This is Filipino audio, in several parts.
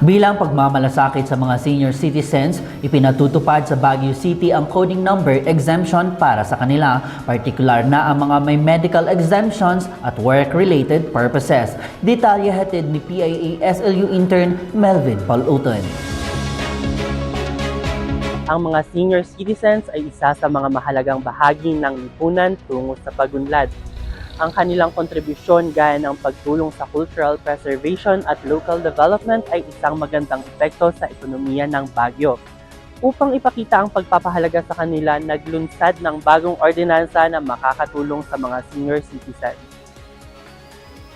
Bilang pagmamalasakit sa mga senior citizens, ipinatutupad sa Baguio City ang coding number exemption para sa kanila, partikular na ang mga may medical exemptions at work-related purposes. Detalye hatid ni PIA SLU intern Melvin Paluton. Ang mga senior citizens ay isa sa mga mahalagang bahagi ng lipunan tungo sa pagunlad. Ang kanilang kontribusyon gaya ng pagtulong sa cultural preservation at local development ay isang magandang epekto sa ekonomiya ng Baguio. Upang ipakita ang pagpapahalaga sa kanila, naglunsad ng bagong ordinansa na makakatulong sa mga senior citizens.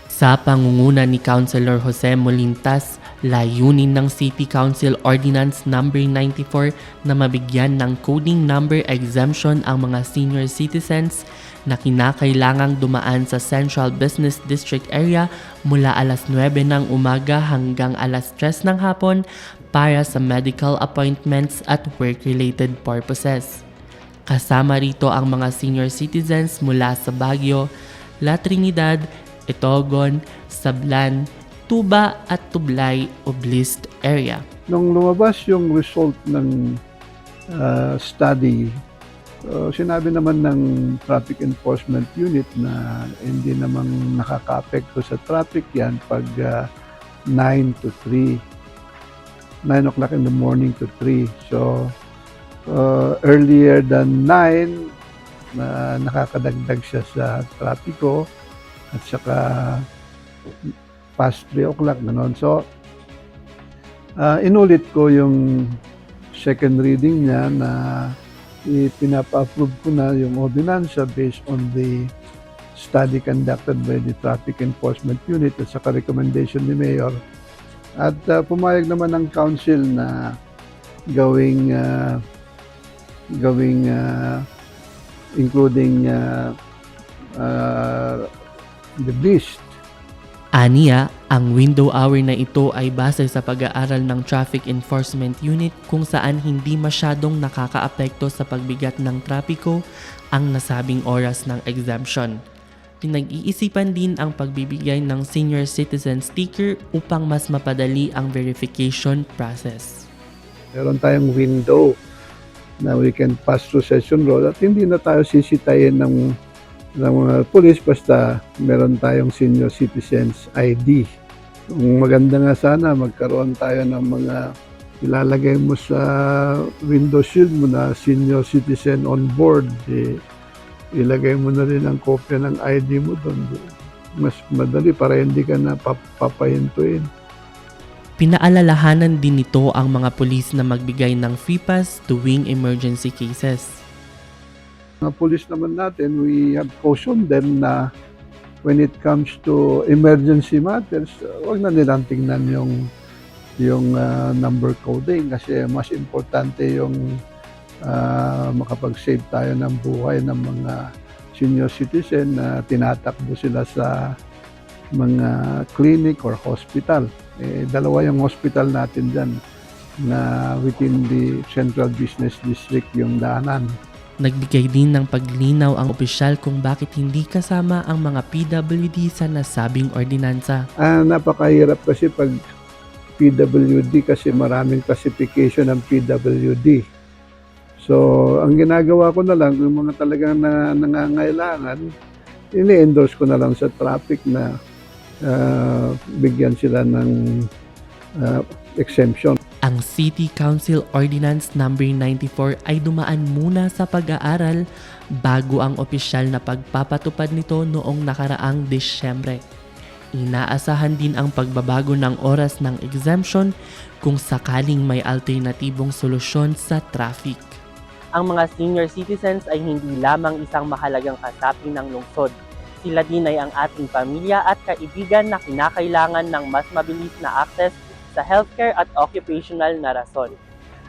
Sa pangunguna ni Councilor Jose Molintas, layunin ng City Council Ordinance No. 94 na mabigyan ng coding number exemption ang mga senior citizens na kinakailangang dumaan sa Central Business District area mula alas 9 ng umaga hanggang alas 3 ng hapon para sa medical appointments at work-related purposes. Kasama rito ang mga senior citizens mula sa Baguio, La Trinidad, Itogon, Sablan, Tuba at Tublay Oblast area. Nung lumabas yung result ng study, sinabi naman ng Traffic Enforcement Unit na hindi namang nakaka-apekto sa traffic yan pag 9 to 3. 9 o'clock in the morning to 3. So, earlier than 9, nakakadagdag siya sa trapiko at saka past 3 o'clock, gano'n. So, inulit ko yung second reading niya na pinapa-approve ko na yung ordinansa based on the study conducted by the Traffic Enforcement Unit at saka recommendation ni Mayor. At pumayag naman ng Council na gawing including the list. Aniya, ang window hour na ito ay base sa pag-aaral ng Traffic Enforcement Unit kung saan hindi masyadong nakakaapekto sa pagbigat ng trapiko ang nasabing oras ng exemption. Pinag-iisipan din ang pagbibigay ng senior citizen sticker upang mas mapadali ang verification process. Meron tayong window na we can pass through Session Road at hindi na tayo sisitayin ng mga pulis basta meron tayong senior citizens ID. Kung maganda nga sana magkaroon tayo ng mga ilalagay mo sa window shield mo na senior citizen on board. Ilagay mo na rin ang kopya ng ID mo doon. Mas madali para hindi ka na papahintuin. Pinaalalahanan din nito ang mga pulis na magbigay ng free pass tuwing emergency cases. Mga police naman natin, we have cautioned them na when it comes to emergency matters, huwag na nilang tingnan yung number coding kasi mas importante yung makapag-save tayo ng buhay ng mga senior citizen na tinatakbo sila sa mga clinic or hospital. Dalawa yung hospital natin dyan na within the Central Business District yung daanan. Nagbigay din ng paglinaw ang opisyal kung bakit hindi kasama ang mga PWD sa nasabing ordinansa. Napakahirap kasi pag PWD kasi maraming classification ng PWD. So, ang ginagawa ko na lang, yung mga talagang nangangailangan, ini-endorse ko na lang sa traffic na bigyan sila ng exemption. Ang City Council Ordinance No. 94 ay dumaan muna sa pag-aaral bago ang opisyal na pagpapatupad nito noong nakaraang Disyembre. Inaasahan din ang pagbabago ng oras ng exemption kung sakaling may alternatibong solusyon sa traffic. Ang mga senior citizens ay hindi lamang isang mahalagang kasapi ng lungsod. Sila din ay ang ating pamilya at kaibigan na kinakailangan ng mas mabilis na access sa healthcare at occupational na rason.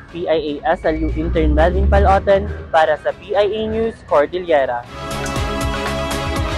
PIA SLU intern Melvin Paluton para sa PIA News Cordillera.